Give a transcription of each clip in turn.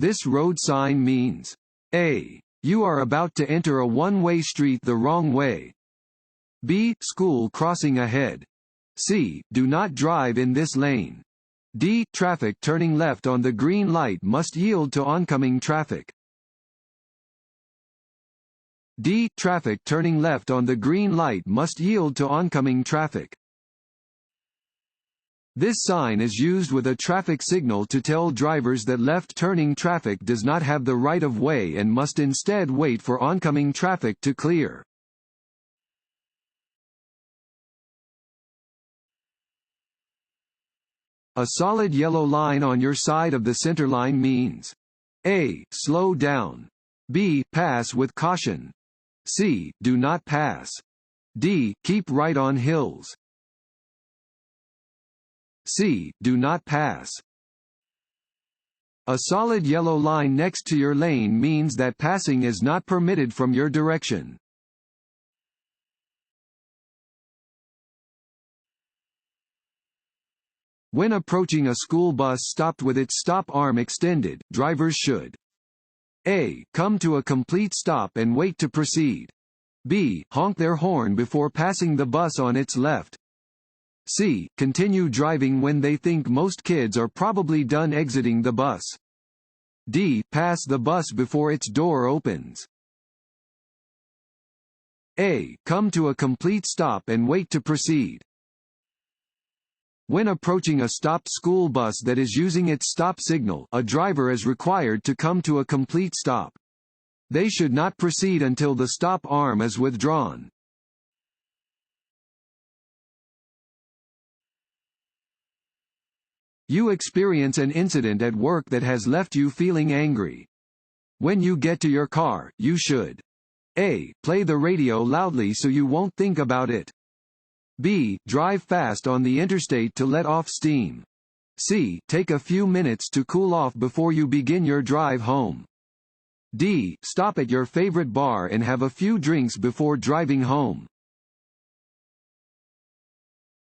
This road sign means A. You are about to enter a one-way street the wrong way. B. School crossing ahead. C. Do not drive in this lane. D. Traffic turning left on the green light must yield to oncoming traffic. D. Traffic turning left on the green light must yield to oncoming traffic. This sign is used with a traffic signal to tell drivers that left-turning traffic does not have the right of way and must instead wait for oncoming traffic to clear. A solid yellow line on your side of the centerline means A. Slow down. B. Pass with caution. C. Do not pass. D. Keep right on hills. C. Do not pass. A solid yellow line next to your lane means that passing is not permitted from your direction. When approaching a school bus stopped with its stop arm extended, drivers should A. Come to a complete stop and wait to proceed. B. Honk their horn before passing the bus on its left. C. Continue driving when they think most kids are probably done exiting the bus. D. Pass the bus before its door opens. A. Come to a complete stop and wait to proceed. When approaching a stopped school bus that is using its stop signal, a driver is required to come to a complete stop. They should not proceed until the stop arm is withdrawn. You experience an incident at work that has left you feeling angry. When you get to your car, you should A. Play the radio loudly so you won't think about it. B. Drive fast on the interstate to let off steam. C. Take a few minutes to cool off before you begin your drive home. D. Stop at your favorite bar and have a few drinks before driving home.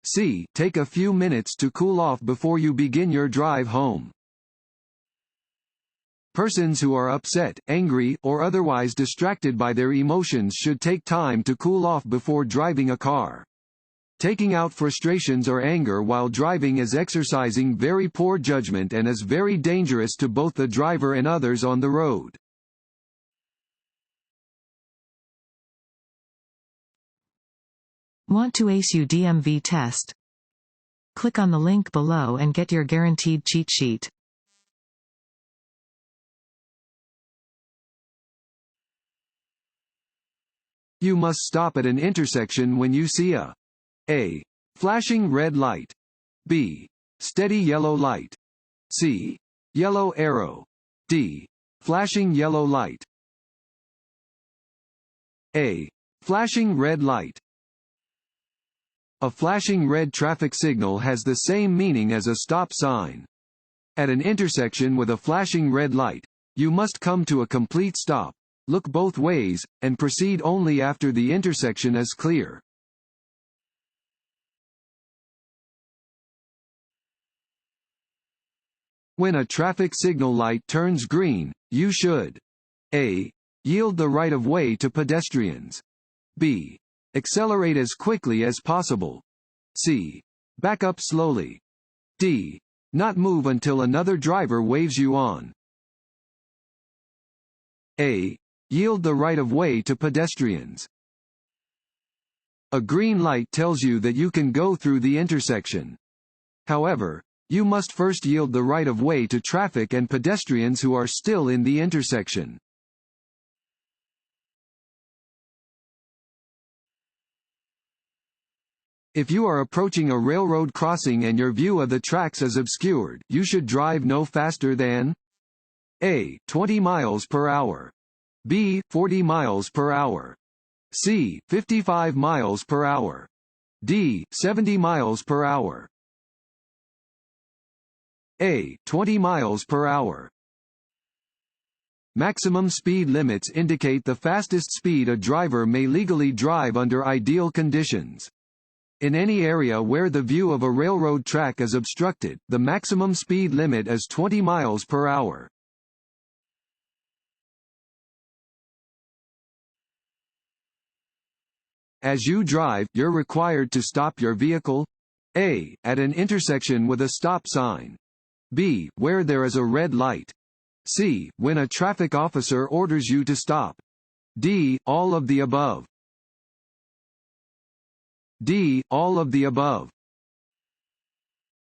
C. Take a few minutes to cool off before you begin your drive home. Persons who are upset, angry, or otherwise distracted by their emotions should take time to cool off before driving a car. Taking out frustrations or anger while driving is exercising very poor judgment and is very dangerous to both the driver and others on the road. Want to ace your DMV test? Click on the link below and get your guaranteed cheat sheet. You must stop at an intersection when you see A. Flashing red light. B. Steady yellow light. C. Yellow arrow. D. Flashing yellow light. A. Flashing red light. A flashing red traffic signal has the same meaning as a stop sign. At an intersection with a flashing red light, you must come to a complete stop, look both ways, and proceed only after the intersection is clear. When a traffic signal light turns green, you should A. Yield the right of way to pedestrians. B. Accelerate as quickly as possible. C. Back up slowly. D. Not move until another driver waves you on. A. Yield the right of way to pedestrians. A green light tells you that you can go through the intersection. However, you must first yield the right of way to traffic and pedestrians who are still in the intersection. If you are approaching a railroad crossing and your view of the tracks is obscured, you should drive no faster than A. 20 miles per hour. B. 40 miles per hour. C. 55 miles per hour. D. 70 miles per hour. A. 20 miles per hour. Maximum speed limits indicate the fastest speed a driver may legally drive under ideal conditions. In any area where the view of a railroad track is obstructed, the maximum speed limit is 20 miles per hour. As you drive, you're required to stop your vehicle. A. At an intersection with a stop sign. B. Where there is a red light. C. When a traffic officer orders you to stop. D. All of the above. D. All of the above.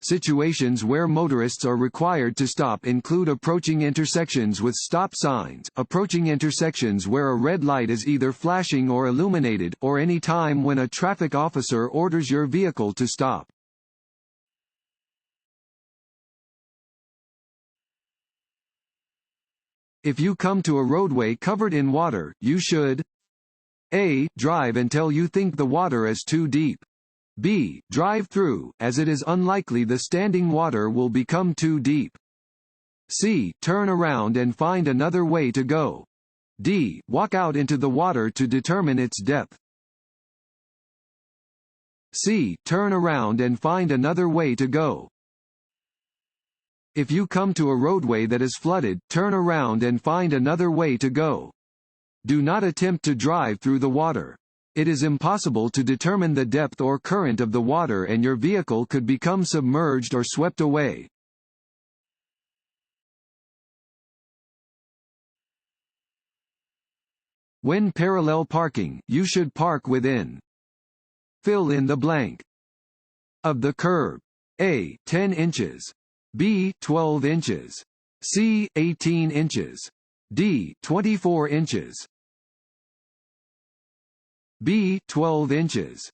Situations where motorists are required to stop include approaching intersections with stop signs, approaching intersections where a red light is either flashing or illuminated, or any time when a traffic officer orders your vehicle to stop. If you come to a roadway covered in water, you should A. Drive until you think the water is too deep. B. Drive through, as it is unlikely the standing water will become too deep. C. Turn around and find another way to go. D. Walk out into the water to determine its depth. C. Turn around and find another way to go. If you come to a roadway that is flooded, turn around and find another way to go. Do not attempt to drive through the water. It is impossible to determine the depth or current of the water and your vehicle could become submerged or swept away. When parallel parking, you should park within. Fill in the blank. Of the curb. A. 10 inches. B. 12 inches. C. 18 inches. D. 24 inches. B. 12 inches.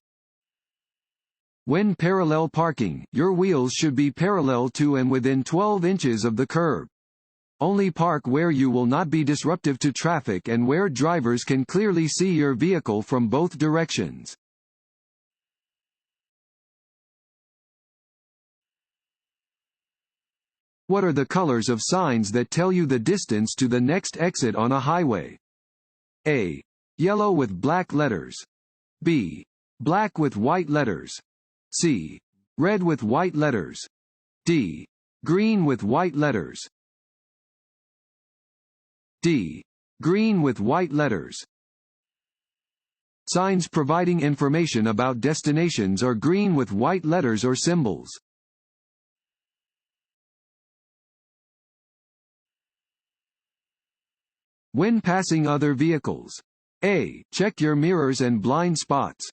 When parallel parking, your wheels should be parallel to and within 12 inches of the curb. Only park where you will not be disruptive to traffic and where drivers can clearly see your vehicle from both directions. What are the colors of signs that tell you the distance to the next exit on a highway? A. Yellow with black letters. B. Black with white letters. C. Red with white letters. D. Green with white letters. D. Green with white letters. Signs providing information about destinations are green with white letters or symbols. When passing other vehicles. A. Check your mirrors and blind spots.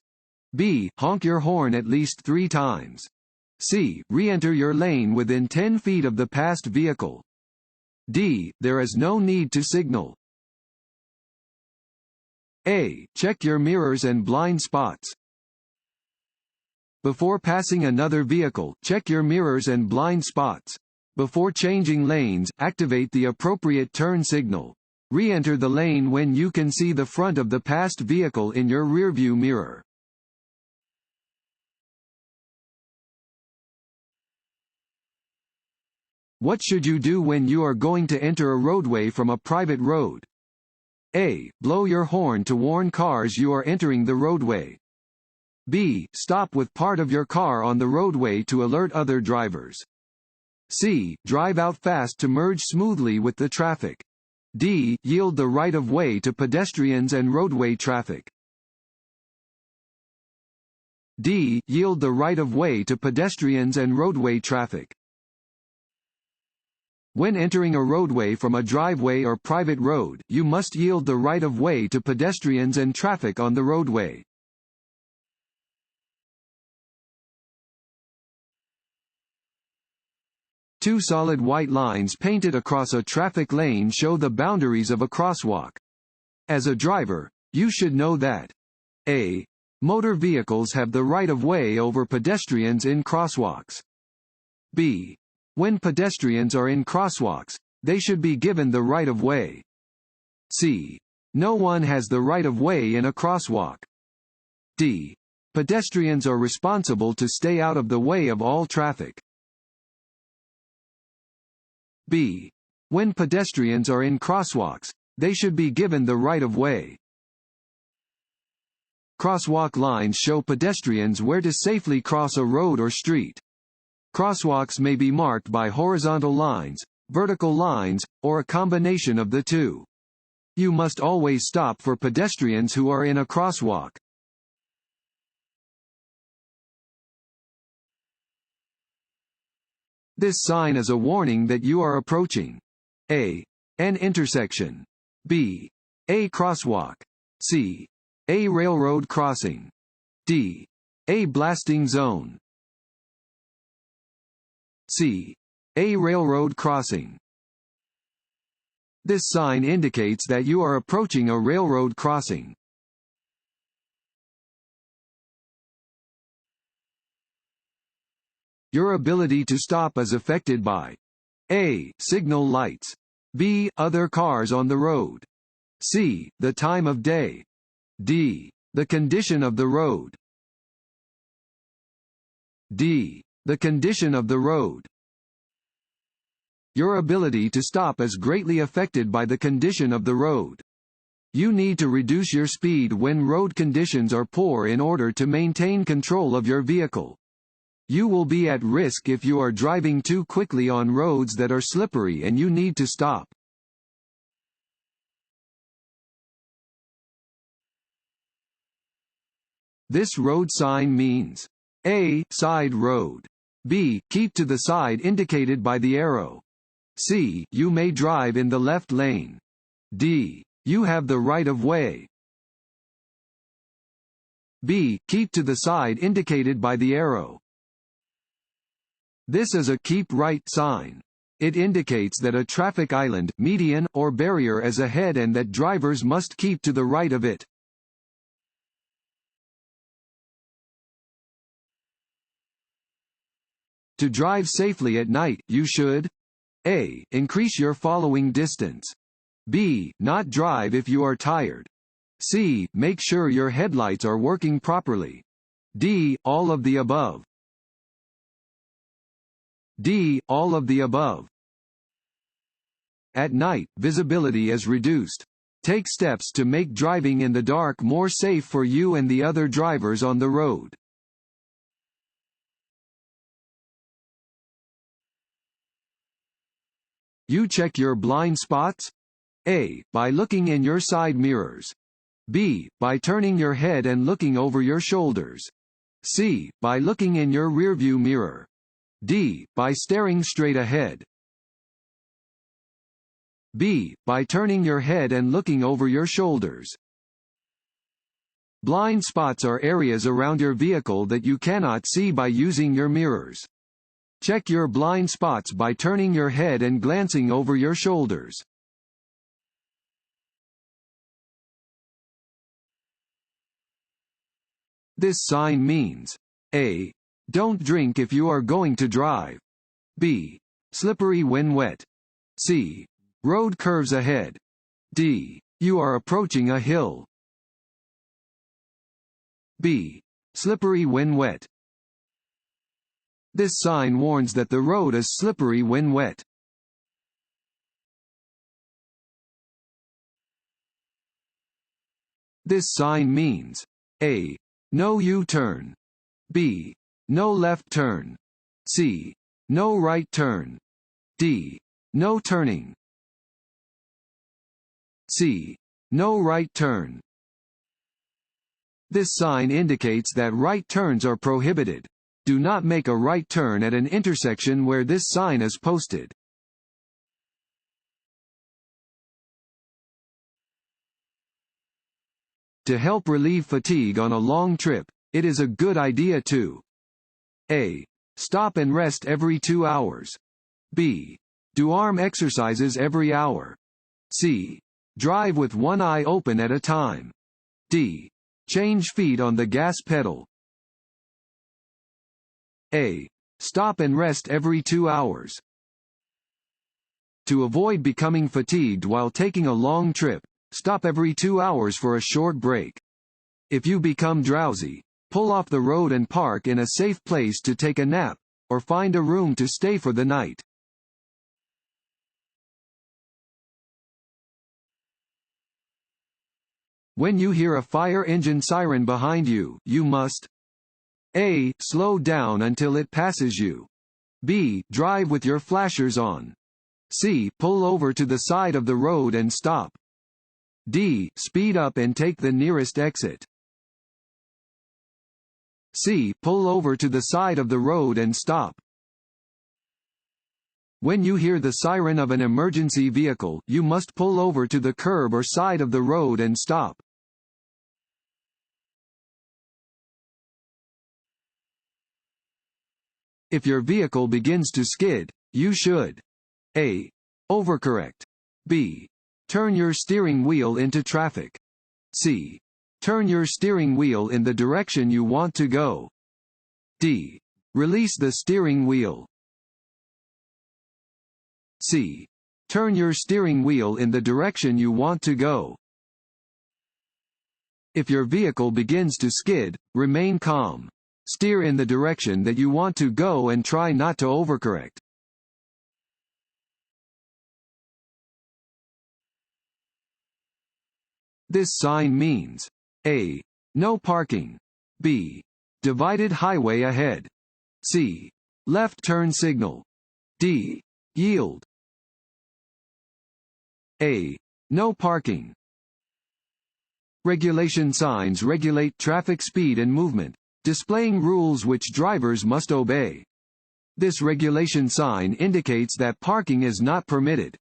B. Honk your horn at least 3 times. C. Re-enter your lane within 10 feet of the passed vehicle. D. There is no need to signal. A. Check your mirrors and blind spots. Before passing another vehicle, check your mirrors and blind spots. Before changing lanes, activate the appropriate turn signal. Re-enter the lane when you can see the front of the passed vehicle in your rearview mirror. What should you do when you are going to enter a roadway from a private road? A. Blow your horn to warn cars you are entering the roadway. B. Stop with part of your car on the roadway to alert other drivers. C. Drive out fast to merge smoothly with the traffic. D. Yield the right-of-way to pedestrians and roadway traffic. D. Yield the right-of-way to pedestrians and roadway traffic. When entering a roadway from a driveway or private road, you must yield the right-of-way to pedestrians and traffic on the roadway. Two solid white lines painted across a traffic lane show the boundaries of a crosswalk. As a driver, you should know that A. Motor vehicles have the right-of-way over pedestrians in crosswalks. B. When pedestrians are in crosswalks, they should be given the right-of-way. C. No one has the right-of-way in a crosswalk. D. Pedestrians are responsible to stay out of the way of all traffic. B. When pedestrians are in crosswalks, they should be given the right-of-way. Crosswalk lines show pedestrians where to safely cross a road or street. Crosswalks may be marked by horizontal lines, vertical lines, or a combination of the two. You must always stop for pedestrians who are in a crosswalk. This sign is a warning that you are approaching A. An intersection. B. A crosswalk. C. A railroad crossing. D. A blasting zone. C. A railroad crossing. This sign indicates that you are approaching a railroad crossing. Your ability to stop is affected by A. Signal lights. B. Other cars on the road. C. The time of day. D. The condition of the road. D. The condition of the road. Your ability to stop is greatly affected by the condition of the road. You need to reduce your speed when road conditions are poor in order to maintain control of your vehicle. You will be at risk if you are driving too quickly on roads that are slippery and you need to stop. This road sign means A. Side road. B. Keep to the side indicated by the arrow. C. You may drive in the left lane. D. You have the right of way. B. Keep to the side indicated by the arrow. This is a keep right sign. It indicates that a traffic island, median, or barrier is ahead and that drivers must keep to the right of it. To drive safely at night, you should A. Increase your following distance. B. Not drive if you are tired. C. Make sure your headlights are working properly. D. All of the above. D. All of the above. At night, visibility is reduced. Take steps to make driving in the dark more safe for you and the other drivers on the road. You check your blind spots? A. By looking in your side mirrors. B. By turning your head and looking over your shoulders. C. By looking in your rearview mirror. D. By staring straight ahead. B. By turning your head and looking over your shoulders. Blind spots are areas around your vehicle that you cannot see by using your mirrors. Check your blind spots by turning your head and glancing over your shoulders. This sign means A. Don't drink if you are going to drive. B. Slippery when wet. C. Road curves ahead. D. You are approaching a hill. B. Slippery when wet. This sign warns that the road is slippery when wet. This sign means A. No U-turn. B. No left turn. C. No right turn. D. No turning. C. No right turn. This sign indicates that right turns are prohibited. Do not make a right turn at an intersection where this sign is posted. To help relieve fatigue on a long trip, it is a good idea to A. Stop and rest every 2 hours. B. Do arm exercises every hour. C. Drive with one eye open at a time. D. Change feet on the gas pedal. A. Stop and rest every 2 hours. To avoid becoming fatigued while taking a long trip, stop every 2 hours for a short break. If you become drowsy, pull off the road and park in a safe place to take a nap, or find a room to stay for the night. When you hear a fire engine siren behind you, you must A. Slow down until it passes you. B. Drive with your flashers on. C. Pull over to the side of the road and stop. D. Speed up and take the nearest exit. C. Pull over to the side of the road and stop. When you hear the siren of an emergency vehicle, you must pull over to the curb or side of the road and stop. If your vehicle begins to skid, you should A. Overcorrect. B. Turn your steering wheel into traffic. C. Turn your steering wheel in the direction you want to go. D. Release the steering wheel. C. Turn your steering wheel in the direction you want to go. If your vehicle begins to skid, remain calm. Steer in the direction that you want to go and try not to overcorrect. This sign means A. No parking. B. Divided highway ahead. C. Left turn signal. D. Yield. A. No parking. Regulation signs regulate traffic speed and movement, displaying rules which drivers must obey. This regulation sign indicates that parking is not permitted.